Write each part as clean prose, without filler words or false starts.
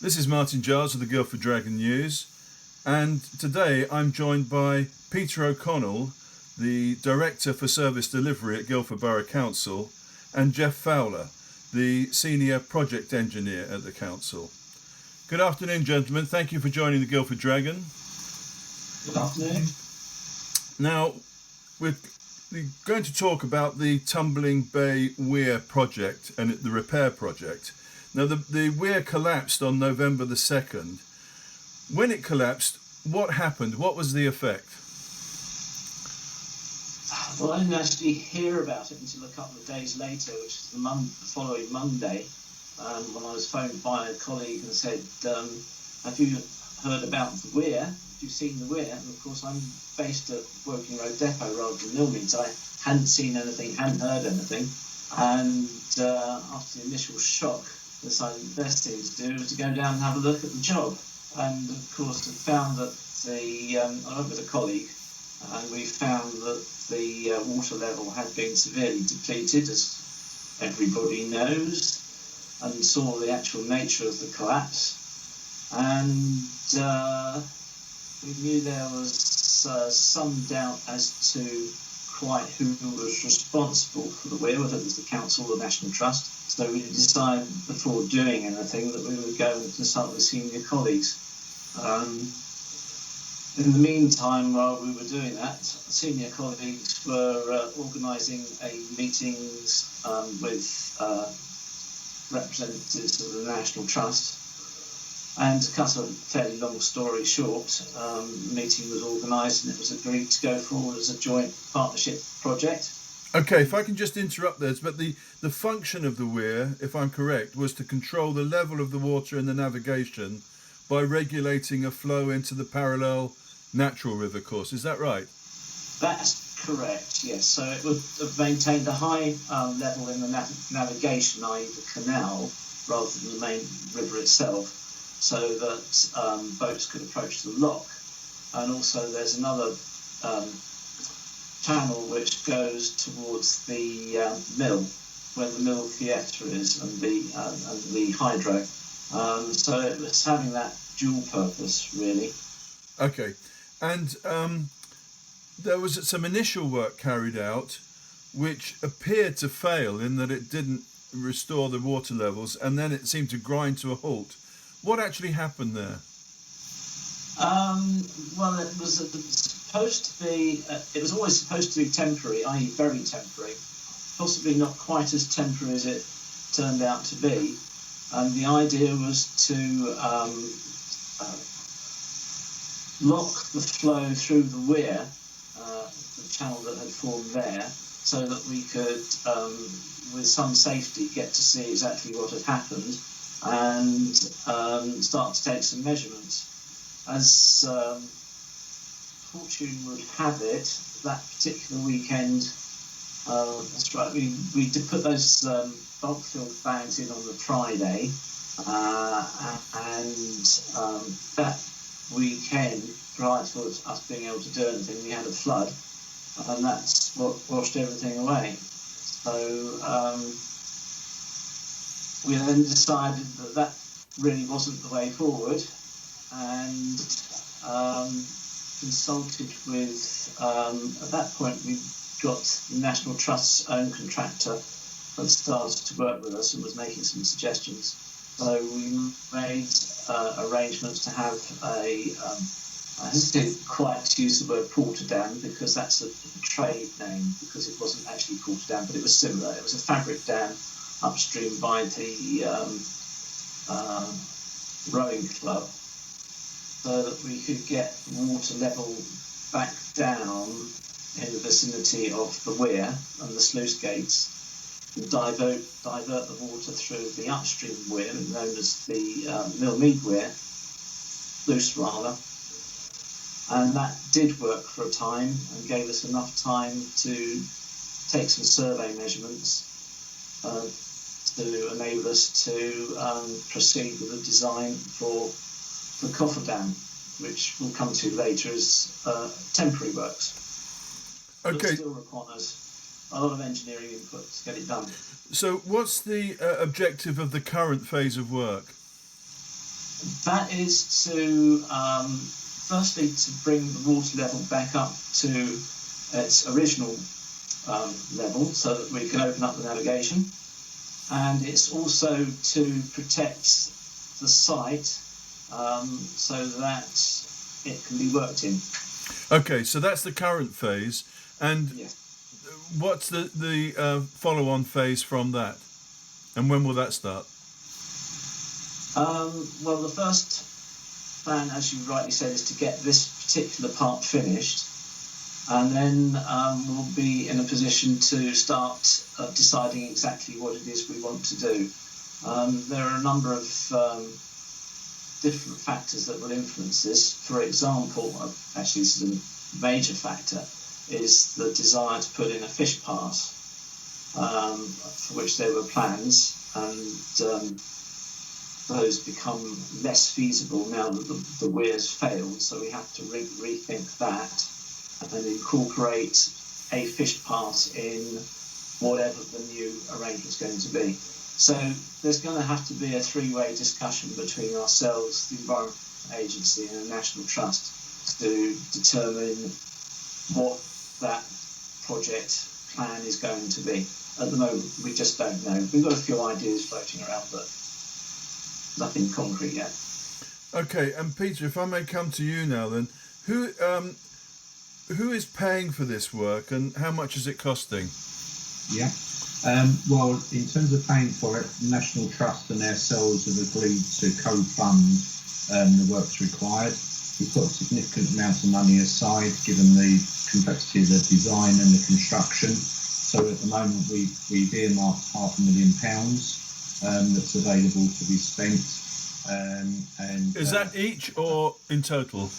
This is Martin Giles of the Guildford Dragon News, and today I'm joined by Peter O'Connell, the Director for Service Delivery at Guildford Borough Council, and Jeff Fowler, the Senior Project Engineer at the Council. Good afternoon, gentlemen. Thank you for joining the Guildford Dragon. Good afternoon. Now, we're going to talk about the Tumbling Bay Weir project and the repair project. Now, the weir collapsed on November the 2nd. When it collapsed, what happened? What was the effect? Well, I didn't actually hear about it until a couple of days later, which is the following Monday, when I was phoned by a colleague and said, have you heard about the weir? Have you seen the weir? And of course, I'm based at Woking Road Depot rather than Millmead, so I hadn't seen anything, hadn't heard anything. And after the initial shock, decided the best thing to do was to go down and have a look at the job. And of course, I found that I went with a colleague, and we found that the water level had been severely depleted, as everybody knows, and saw the actual nature of the collapse. And we knew there was some doubt as to quite who was responsible for the weir, whether it was the council or the National Trust. So we decided before doing anything that we would go and consult with senior colleagues. In the meantime, while we were doing that, senior colleagues were organising meetings with representatives of the National Trust. And to cut a fairly long story short, the meeting was organised and it was agreed to go forward as a joint partnership project. Okay, if I can just interrupt there, but the function of the weir, if I'm correct, was to control the level of the water in the navigation by regulating a flow into the parallel natural river course. Is that right? That's correct, yes. So it would have maintained a high level in the navigation, i.e. the canal, rather than the main river itself, so that boats could approach the lock. And also there's another channel which goes towards the mill, where the mill theatre is, and the hydro. So it was having that dual purpose, really. Okay, and there was some initial work carried out which appeared to fail in that it didn't restore the water levels, and then it seemed to grind to a halt. What actually happened there? Well, it was supposed to be. It was always supposed to be temporary, i.e., very temporary. Possibly not quite as temporary as it turned out to be. And the idea was to lock the flow through the weir, the channel that had formed there, so that we could, with some safety, get to see exactly what had happened and start to take some measurements. As fortune would have it, that particular weekend, that's right, we did put those bulk filled bags in on the Friday, and that weekend, prior to us being able to do anything, we had a flood, and that's what washed everything away. So we then decided that really wasn't the way forward, and consulted with, at that point we got the National Trust's own contractor that started to work with us and was making some suggestions. So we made arrangements to have I hesitate quite to use the word porter-dam because that's a trade name, because it wasn't actually porter-dam, but it was similar. It was a fabric dam upstream by the rowing club, so that we could get water level back down in the vicinity of the weir and the sluice gates, and divert the water through the upstream weir, known as the Millmead weir, sluice rather. And that did work for a time and gave us enough time to take some survey measurements to enable us to proceed with the design for the cofferdam, which we'll come to later as temporary works. Okay. But still requires a lot of engineering input to get it done. So what's the objective of the current phase of work? That is to, firstly, to bring the water level back up to its original level so that we can open up the navigation. And it's also to protect the site so that it can be worked in. Okay, so that's the current phase. And Yes. what's the follow-on phase from that? And when will that start? Well, the first plan, as you rightly said, is to get this particular part finished, and then we'll be in a position to start deciding exactly what it is we want to do. There are a number of different factors that will influence this. For example, actually this is a major factor, is the desire to put in a fish pass, for which there were plans, and those become less feasible now that the weir's failed, so we have to rethink that and incorporate a fish pass in whatever the new arrangement's going to be. So there's going to have to be a three-way discussion between ourselves, the Environment Agency and the National Trust to determine what that project plan is going to be. At the moment, we just don't know. We've got a few ideas floating around, but nothing concrete yet. Okay, and Peter, if I may come to you now then, who is paying for this work and how much is it costing? Yeah. Well, in terms of paying for it, National Trust and ourselves have agreed to co-fund the works required. We've got a significant amount of money aside, given the complexity of the design and the construction. So at the moment, we've earmarked £500,000 that's available to be spent. And is that each or in total?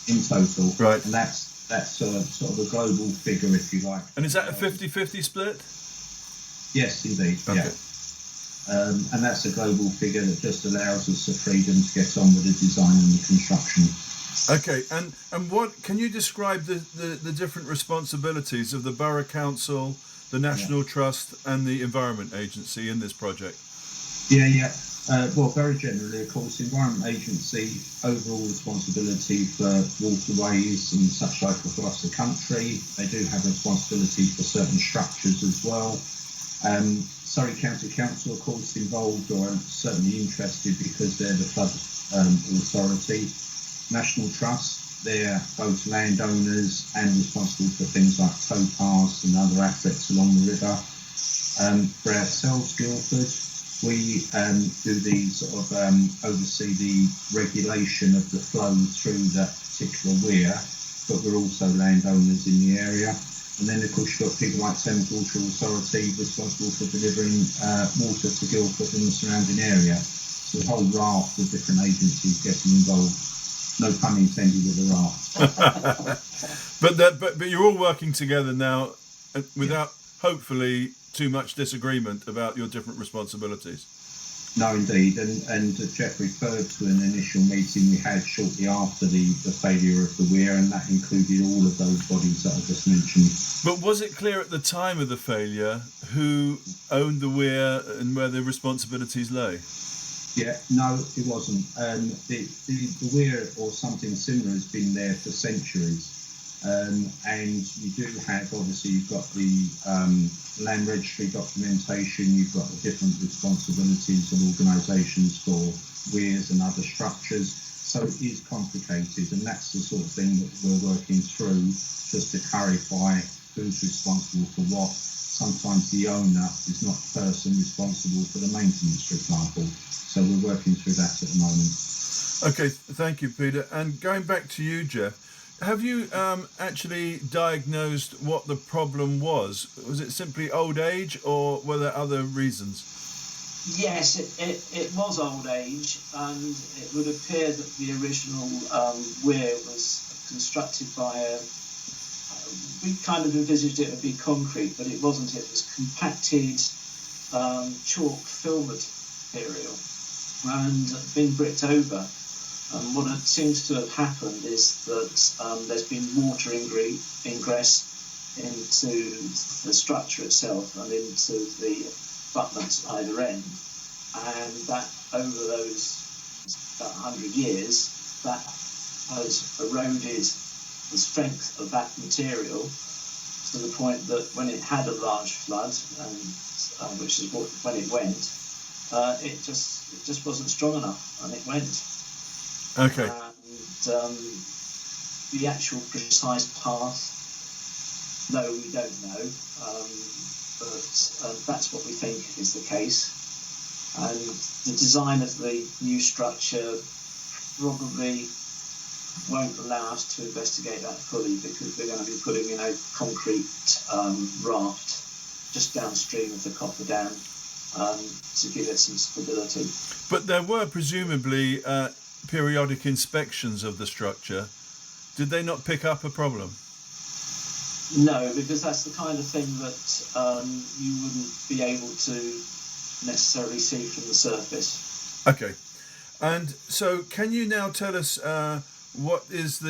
In total, right. And that's sort of a global figure, if you like. And is that a 50-50 split? Yes, indeed. Okay. Yeah. And that's a global figure that just allows us the freedom to get on with the design and the construction. Okay, and what can you describe the different responsibilities of the Borough Council, the National Trust, and the Environment Agency in this project? Yeah. Well, very generally, of course, the Environment Agency, overall responsibility for waterways and such like across the country. They do have responsibility for certain structures as well. Surrey County Council, of course, involved or certainly interested because they're the flood authority. National Trust, they're both landowners and responsible for things like towpaths and other assets along the river. For ourselves, Guildford, we do the sort of oversee the regulation of the flow through that particular weir, but we're also landowners in the area. And then, of course, you've got people like Thames Water Authority responsible for delivering water to Guildford and the surrounding area. So a whole raft of different agencies getting involved. No pun intended with the raft. But you're all working together now without, hopefully, too much disagreement about your different responsibilities. No, indeed. And Jeff referred to an initial meeting we had shortly after the failure of the weir, and that included all of those bodies that I just mentioned. But was it clear at the time of the failure who owned the weir and where the responsibilities lay? Yeah, no, it wasn't. The weir or something similar has been there for centuries. And you do have, obviously, you've got the land registry documentation, you've got the different responsibilities of organisations for weirs and other structures. So it is complicated, and that's the sort of thing that we're working through, just to clarify who's responsible for what. Sometimes the owner is not the person responsible for the maintenance, for example. So we're working through that at the moment. Okay, thank you, Peter. And going back to you, Jeff, have you actually diagnosed what the problem was? Was it simply old age, or were there other reasons? Yes, it was old age, and it would appear that the original weir was constructed by we kind of envisaged it would be concrete, but it wasn't. It was compacted chalk fill material and been bricked over. And what seems to have happened is that there's been water ingress into the structure itself and into the abutments either end, and that over those about 100 years, that has eroded the strength of that material to the point that when it had a large flood, and which is when it went, it just wasn't strong enough, and it went. Okay. And the actual precise path, no, we don't know, but that's what we think is the case. And the design of the new structure probably won't allow us to investigate that fully, because we're going to be putting in a concrete raft just downstream of the coffer dam to give it some stability. But there were presumably periodic inspections of the structure. Did they not pick up a problem? No, because that's the kind of thing that you wouldn't be able to necessarily see from the surface. Okay. And so can you now tell us what is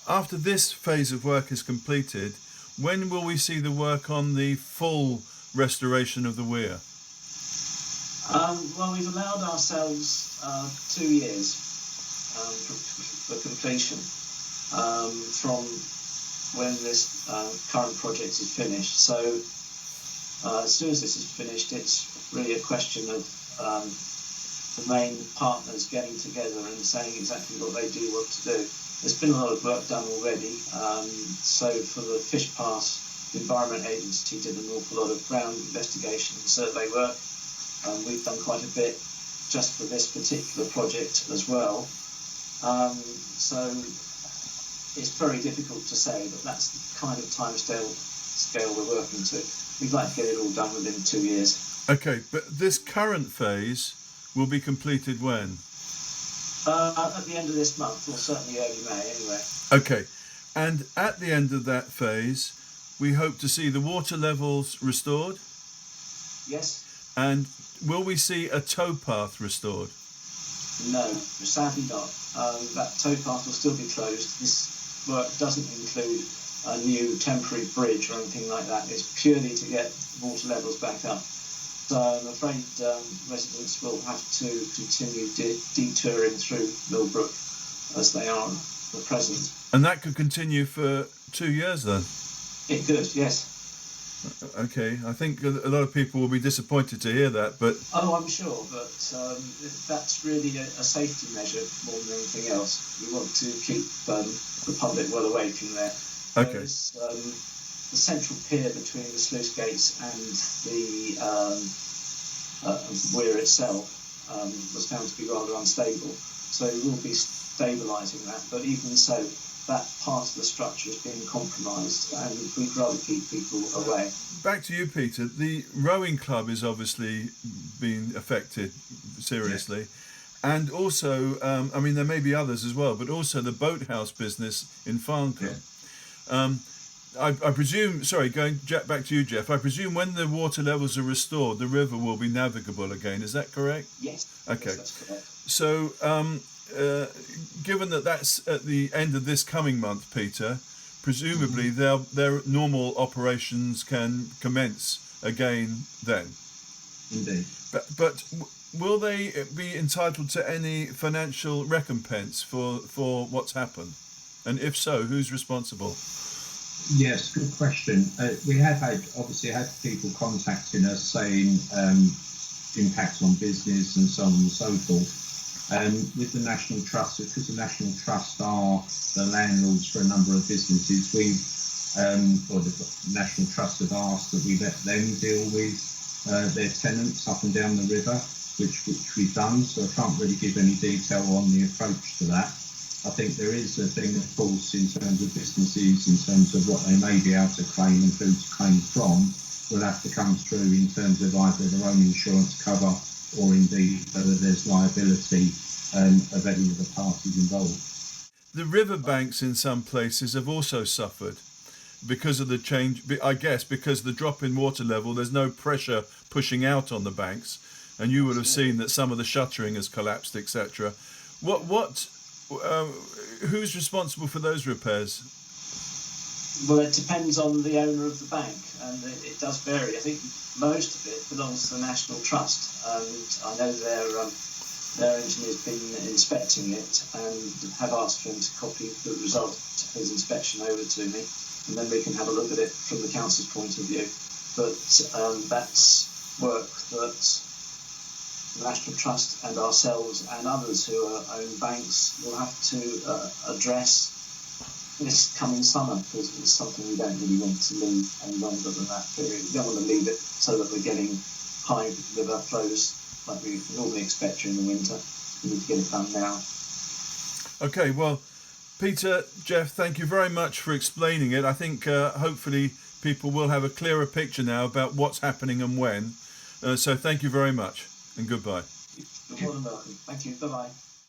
after this phase of work is completed, when will we see the work on the full restoration of the weir? Well, we've allowed ourselves 2 years for completion from when this current project is finished. So as soon as this is finished, it's really a question of the main partners getting together and saying exactly what they do want to do. There's been a lot of work done already. So for the Fish Pass, the Environment Agency did an awful lot of ground investigation and survey work. We've done quite a bit just for this particular project as well. So it's very difficult to say, but that's the kind of scale we're working to. We'd like to get it all done within 2 years. Okay, but this current phase will be completed when? At the end of this month, or certainly early May anyway. Okay, and at the end of that phase, we hope to see the water levels restored? Yes. And will we see a towpath restored? No, sadly not. That towpath will still be closed. This work doesn't include a new temporary bridge or anything like that. It's purely to get water levels back up. So I'm afraid residents will have to continue detouring through Millbrook as they are at present. And that could continue for 2 years then? It could, yes. Okay, I think a lot of people will be disappointed to hear that, but... Oh, I'm sure, but that's really a safety measure more than anything else. We want to keep the public well away from there. Okay. The central pier between the sluice gates and the weir itself was found to be rather unstable, so we will be stabilising that, but even so, that part of the structure is being compromised, and we'd rather keep people away. Back to you, Peter. The rowing club is obviously being affected seriously. Yes. And also, I mean, there may be others as well, but also the boathouse business in Farncombe. Yeah. I presume, sorry, going back to you, Jeff, I presume when the water levels are restored, the river will be navigable again. Is that correct? Yes. Okay. Yes, that's correct. So, given that that's at the end of this coming month, Peter, presumably their normal operations can commence again then. Indeed. But will they be entitled to any financial recompense for what's happened? And if so, who's responsible? Yes, good question. We have obviously had people contacting us saying impact on business and so on and so forth. With the National Trust, because the National Trust are the landlords for a number of businesses, the National Trust have asked that we let them deal with their tenants up and down the river, which we've done. So I can't really give any detail on the approach to that. I think there is a thing, of course, in terms of businesses, in terms of what they may be able to claim and who to claim from, will have to come through in terms of either their own insurance cover or indeed whether there's liability of any of the parties involved. The riverbanks in some places have also suffered because of the change, I guess, because the drop in water level, there's no pressure pushing out on the banks, and you would have seen that some of the shuttering has collapsed, etc. Who's responsible for those repairs? Well, it depends on the owner of the bank, and it does vary. I think most of it belongs to the National Trust, and I know their engineer's been inspecting it and have asked for him to copy the result of his inspection over to me, and then we can have a look at it from the council's point of view. But that's work that the National Trust and ourselves and others who own banks will have to address this coming summer, because it's something we don't really want to leave any longer than that period. We don't want to leave it so that we're getting high river flows like we normally expect during the winter. We need to get it done now. Okay, well, Peter, Jeff, thank you very much for explaining it. I think hopefully people will have a clearer picture now about what's happening and when. So thank you very much, and goodbye. You're more than welcome. Thank you. Bye-bye.